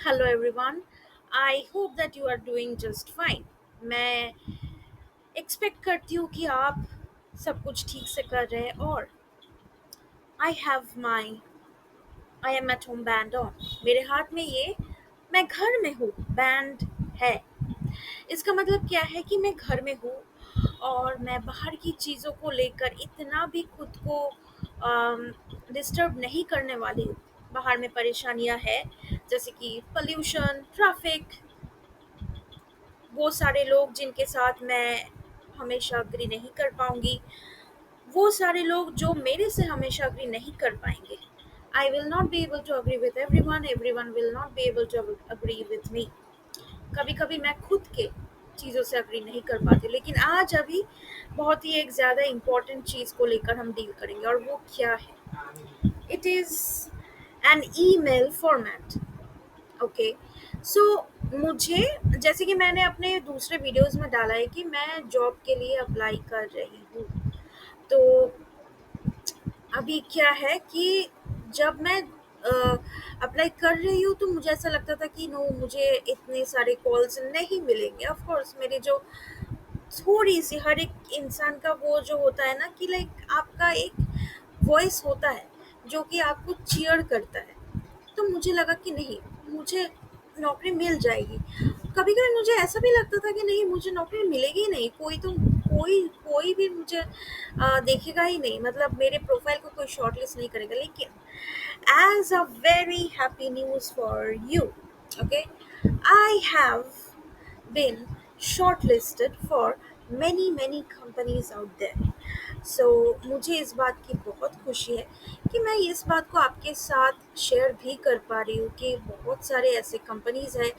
Hello everyone. I hope that you are doing just fine. मैं expect करती हूँ कि आप सब कुछ ठीक से कर रहे हैं और I have my I am at home band on. मेरे हाथ में ये मैं घर में हूँ बैंड है। इसका मतलब क्या है कि मैं घर में हूँ और मैं बाहर की चीज़ों को लेकर इतना भी खुद को डिस्टर्ब नहीं करने वाली हूँ। बाहर में परेशानियाँ है जैसे कि पोल्यूशन, ट्रैफिक, वो सारे लोग जिनके साथ मैं हमेशा अग्री नहीं कर पाऊंगी, वो सारे लोग जो मेरे से हमेशा अग्री नहीं कर पाएंगे। I will not be able to agree with everyone, everyone will not be able to agree with me. कभी कभी मैं खुद के चीज़ों से अग्री नहीं कर पाती, लेकिन आज अभी बहुत ही एक ज़्यादा इम्पोर्टेंट चीज़ को लेकर हम डील करेंगे और वो क्या है? It is an email format. Okay. So मुझे, जैसे कि मैंने अपने दूसरे वीडियोस में डाला है कि मैं जॉब के लिए अप्लाई कर रही हूँ। तो अभी क्या है कि जब मैं अप्लाई कर रही हूँ तो मुझे ऐसा लगता था कि नो, मुझे इतने सारे कॉल्स नहीं मिलेंगे। ऑफ कोर्स मेरे जो थोड़ी सी, हर एक इंसान का वो जो होता है ना कि लाइक आपका एक वॉइस होता है जो कि आपको चीयर करता है। तो मुझे लगा कि नहीं, मुझे नौकरी मिल जाएगी। कभी-कभी मुझे ऐसा भी लगता था कि नहीं, मुझे नौकरी मिलेगी ही नहीं, कोई कोई भी मुझे देखेगा ही नहीं, मतलब मेरे प्रोफाइल को कोई शॉर्टलिस्ट नहीं करेगा। लेकिन as a very happy news for you, okay, I have been shortlisted for many companies out there. So मुझे इस बात की बहुत खुशी है कि मैं इस बात को आपके साथ शेयर भी कर पा रही हूँ कि बहुत सारे ऐसे कंपनीज हैं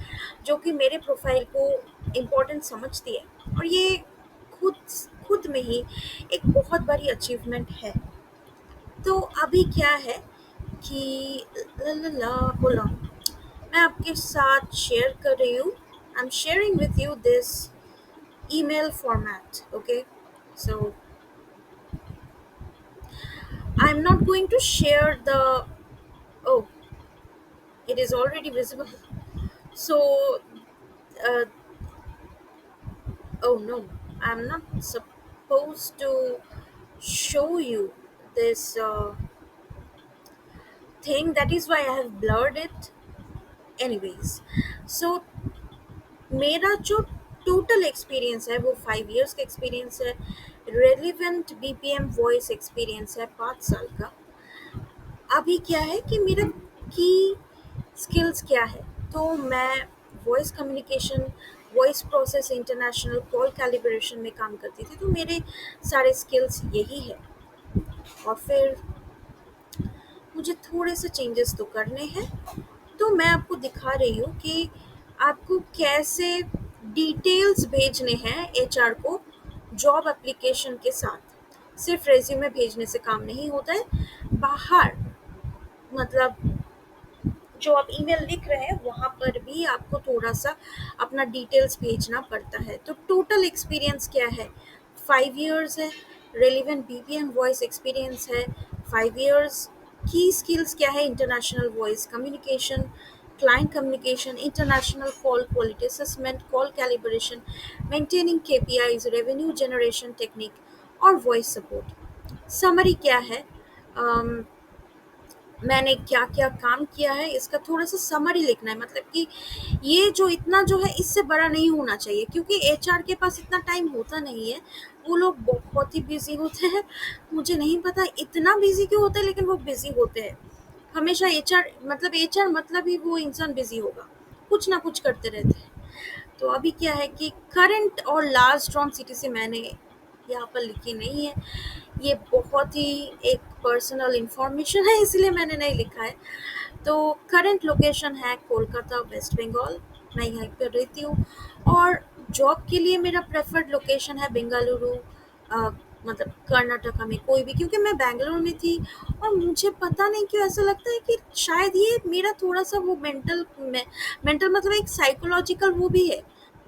जो कि मेरे प्रोफाइल को इम्पोर्टेंट समझती है, और ये खुद खुद में ही एक बहुत बड़ी अचीवमेंट है। तो अभी क्या है कि ला ला ला hold on, मैं आपके साथ शेयर कर रही हूँ। I am sharing with you this email format. Okay, so I'm not going to share the, oh, it is already visible. So uh, oh no, I'm not supposed to show you this thing. That is why I have blurred it. Anyways, so मेरा जो total experience है वो 5 years का experience है। Relevant BPM voice experience है 5 साल का। अभी क्या है कि मेरा की स्किल्स क्या है? तो मैं voice communication, voice process, international call calibration में काम करती थी, तो मेरे सारे स्किल्स यही है। और फिर मुझे थोड़े से चेंजेस तो करने हैं, तो मैं आपको दिखा रही हूँ कि आपको कैसे डिटेल्स भेजने हैं एचआर को जॉब एप्लीकेशन के साथ। सिर्फ रेज्यूमे भेजने से काम नहीं होता है, बाहर मतलब जो आप ईमेल लिख रहे हैं वहाँ पर भी आपको थोड़ा-सा अपना डिटेल्स भेजना पड़ता है। तो टोटल एक्सपीरियंस क्या है? 5 इयर्स है, रेलेवेंट बीपीएम वॉइस एक्सपीरियंस है 5 इयर्स। की स्किल्स क्या है? International voice communication, client communication, international call quality assessment, call calibration, maintaining KPIs, revenue generation technique और वॉइस सपोर्ट। समरी क्या है? अम मैंने क्या-क्या काम किया है, इसका थोड़ा-सा समरी लिखना है, मतलब कि ये जो इतना जो है इससे बड़ा नहीं होना चाहिए, क्योंकि एचआर के पास इतना टाइम होता नहीं है। वो लोग बहुत ही बिज़ी होते हैं। मुझे नहीं पता इतना बिज़ी क्यों होता है, लेकिन वो बिज़ी होते हैं। हमेशा एचआर मतलब ही वो इंसान बिज़ी होगा, कुछ ना कुछ करते रहते हैं। तो अभी क्या है कि करंट और लास्ट फ्रॉम सिटी से मैंने यहाँ पर लिखी नहीं है। ये बहुत ही एक पर्सनल इंफॉर्मेशन है, इसलिए मैंने नहीं लिखा है। तो करंट लोकेशन है कोलकाता, वेस्ट बंगाल। मैं यहीं पर रहती हूँ और जॉब के लिए मेरा प्रेफर्ड लोकेशन है बेंगलुरु, मतलब कर्नाटका में कोई भी, क्योंकि मैं बैंगलोर में थी और मुझे पता नहीं क्यों ऐसा लगता है कि शायद ये मेरा थोड़ा-सा वो मेंटल मतलब एक साइकोलॉजिकल वो भी है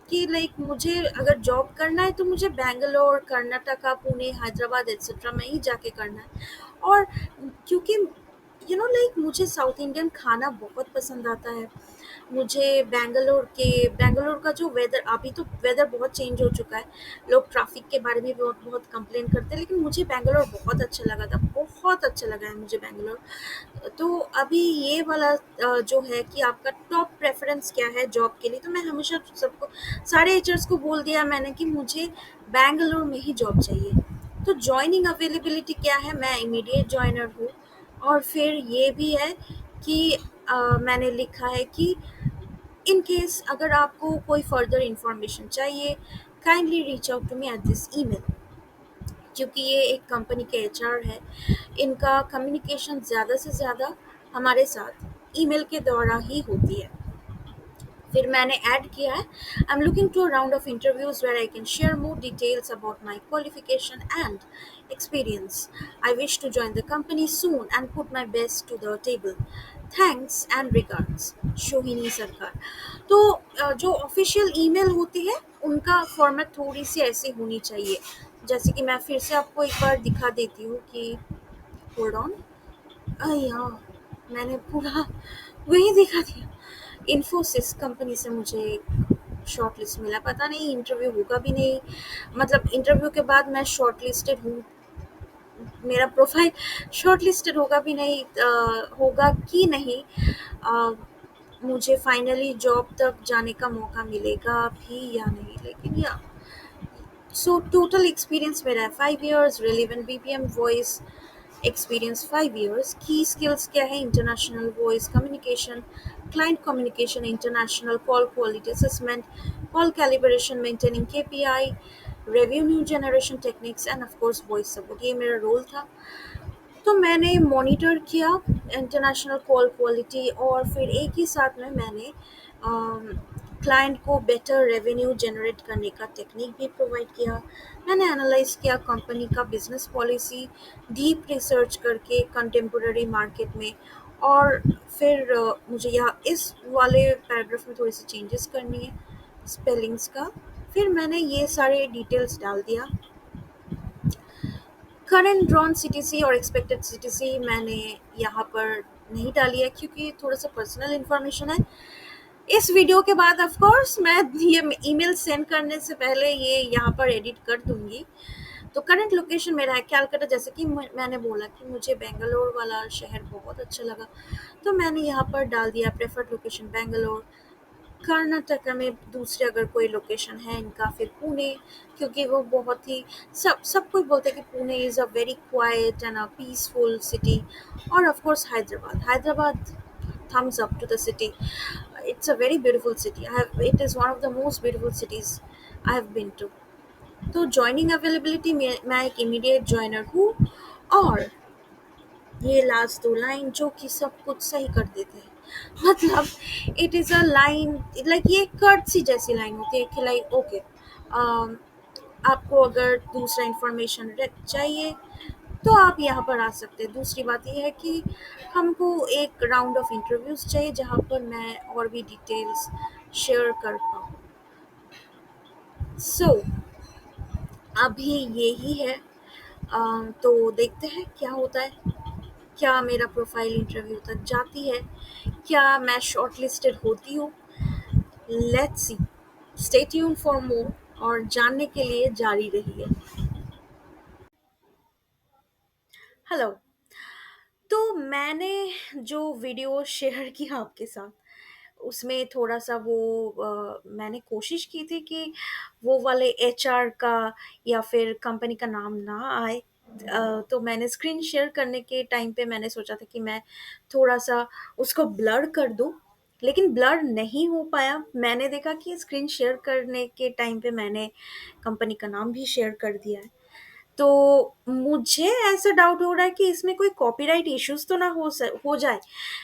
कि लाइक मुझे अगर जॉब करना है तो मुझे बैंगलोर, कर्नाटका, पुणे, हैदराबाद एटसेट्रा में ही जाके करना है। और क्योंकि लाइक मुझे साउथ इंडियन खाना बहुत पसंद आता है। मुझे बैंगलोर का जो वेदर, अभी तो वेदर बहुत चेंज हो चुका है, लोग ट्रैफिक के बारे में बहुत बहुत कंप्लेन करते हैं, लेकिन मुझे बैंगलोर बहुत अच्छा लगा था, बहुत अच्छा लगा है मुझे बैंगलोर। तो अभी ये वाला जो है कि आपका टॉप प्रेफ़रेंस क्या है जॉब के लिए? तो मैं हमेशा सबको, सारे एचआर्स को बोल दिया मैंने कि मुझे बैंगलोर में ही जॉब चाहिए। तो जॉइनिंग अवेलेबिलिटी क्या है? मैं इमीडिएट जॉइनर हूँ। और फिर ये भी है कि मैंने लिखा है कि इन केस अगर आपको कोई फर्दर इन्फॉर्मेशन चाहिए, kindly reach out to me at this email. क्योंकि ये एक कंपनी के एचआर है, इनका कम्युनिकेशन ज़्यादा से ज़्यादा हमारे साथ ईमेल के द्वारा ही होती है। फिर मैंने ऐड किया है, I am looking to a round of interviews where I can share more details about my qualification and experience. I wish to join the company soon and put my best to the table. Thanks and regards, Shohini सरकार। तो जो official email होती है उनका format थोड़ी सी ऐसी होनी चाहिए, जैसे कि मैं फिर से आपको एक बार दिखा देती हूँ कि होल्ड ऑन। हाँ, मैंने पूरा वही दिखा दिया। इन्फोसिस कंपनी से मुझे शॉर्ट लिस्ट मिला, पता नहीं इंटरव्यू होगा भी नहीं, मतलब इंटरव्यू के बाद मैं शॉर्ट लिस्टेड हूँ, मेरा प्रोफाइल शॉर्टलिस्टेड होगा भी नहीं, होगा कि नहीं, अ, मुझे फाइनली जॉब तक जाने का मौका मिलेगा भी या नहीं, लेकिन या सो टोटल एक्सपीरियंस मेरा है 5 years, relevant BPM voice experience 5 years. की स्किल्स क्या है? International voice communication, client communication, international call quality assessment, call calibration, maintaining KPI, revenue generation techniques end of course voice support. ये मेरा role था। तो मैंने मॉनिटर किया इंटरनेशनल कॉल क्वालिटी, और फिर एक ही साथ में मैंने क्लाइंट को बेटर रेवेन्यू जनरेट करने का टेक्निक भी प्रोवाइड किया। मैंने एनालाइज किया कंपनी का बिजनेस पॉलिसी, डीप रिसर्च करके कंटेम्पोररी मार्केट में। और फिर मुझे यहाँ इस वाले पैराग्राफ में थोड़ी सी चेंजेस करनी है स्पेलिंग्स का। फिर मैंने ये सारे डिटेल्स डाल दिया। करंट ड्रॉन सीटीसी और एक्सपेक्टेड सीटीसी मैंने यहाँ पर नहीं डाली है, क्योंकि थोड़ा सा पर्सनल इन्फॉर्मेशन है। इस वीडियो के बाद ऑफ कोर्स मैं ये ईमेल सेंड करने से पहले ये यहाँ पर एडिट कर दूंगी। तो करंट लोकेशन मेरा है कैलकाटा, जैसे कि मैंने बोला कि मुझे बेंगलोर वाला शहर बहुत अच्छा लगा, तो मैंने यहाँ पर डाल दिया प्रेफर्ड लोकेशन बेंगलोर। कर्नाटका में दूसरे अगर कोई लोकेशन है इनका, फिर पुणे, क्योंकि वो बहुत ही, सब कोई बोलते हैं कि Pune is a very quiet and a peaceful city. और of course Hyderabad thumbs up to the city. It's a very beautiful city. It is one of the most beautiful cities I have been to. तो joining availability में मैं एक immediate joiner हूँ। और ये last दो line जो कि सब कुछ सही कर देते हैं, मतलब it is a line, like ये कर्टसी जैसी लाइन होती है कि लाइक ओके, आपको अगर दूसरा इंफॉर्मेशन चाहिए तो आप यहाँ पर आ सकते हैं। दूसरी बात ये है कि हमको एक राउंड ऑफ इंटरव्यूज़ चाहिए जहाँ पर मैं और भी डिटेल्स शेयर कर पाऊँ। सो अभी यही है। तो देखते हैं क्या होता है, क्या मेरा प्रोफाइल इंटरव्यू तक जाती है, क्या मैं शॉर्टलिस्टेड होती हूँ। Let's see, stay tune for more, और जानने के लिए जारी रहिए। हेलो। तो मैंने जो वीडियो शेयर किया आपके साथ, उसमें थोड़ा-सा वो मैंने कोशिश की थी कि वो वाले एचआर का या फिर कंपनी का नाम ना आए। तो मैंने स्क्रीन शेयर करने के टाइम पे मैंने सोचा था कि मैं थोड़ा-सा उसको ब्लर कर दूँ, लेकिन ब्लर नहीं हो पाया। मैंने देखा कि स्क्रीन शेयर करने के टाइम पे मैंने कंपनी का नाम भी शेयर कर दिया है। तो मुझे ऐसा डाउट हो रहा है कि इसमें कोई कॉपीराइट इश्यूज़ तो ना हो जाए।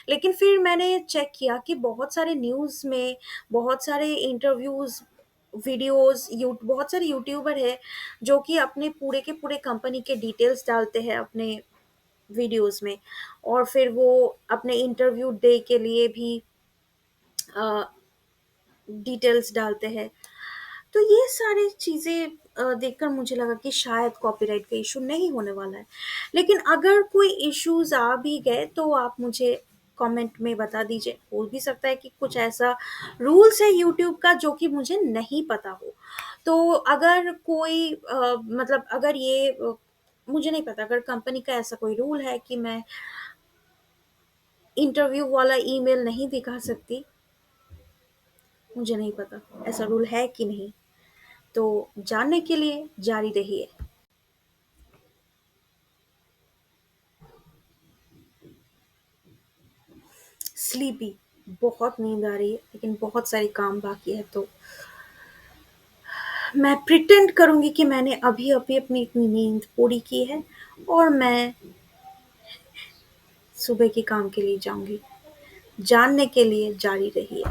लेकिन फिर मैंने चेक किया कि बहुत सारे न्यूज़ में, बहुत सारे इंटरव्यूज़, वीडियोज़, बहुत सारे यूट्यूबर हैं जो कि अपने पूरे के पूरे कंपनी के डिटेल्स डालते हैं अपने वीडियोज़ में, और फिर वो अपने इंटरव्यू डे के लिए भी अ, डिटेल्स डालते हैं। तो ये सारी चीज़ें देखकर मुझे लगा कि शायद कॉपीराइट का इशू नहीं होने वाला है। लेकिन अगर कोई इश्यूज़ आ भी गए तो आप मुझे कमेंट में बता दीजिए। हो भी सकता है कि कुछ ऐसा रूल्स है यूट्यूब का जो कि मुझे नहीं पता हो। तो अगर कोई मतलब अगर ये मुझे नहीं पता, अगर कंपनी का ऐसा कोई रूल है कि मैं इंटरव्यू वाला ईमेल नहीं दिखा सकती, मुझे नहीं पता ऐसा रूल है कि नहीं। तो जानने के लिए जारी रहिए। स्लीपी, बहुत नींद आ रही है लेकिन बहुत सारे काम बाकी है, तो मैं प्रिटेंड करूंगी कि मैंने अभी अभी अपनी इतनी नींद पूरी की है और मैं सुबह के काम के लिए जाऊंगी। जानने के लिए जारी रहिए।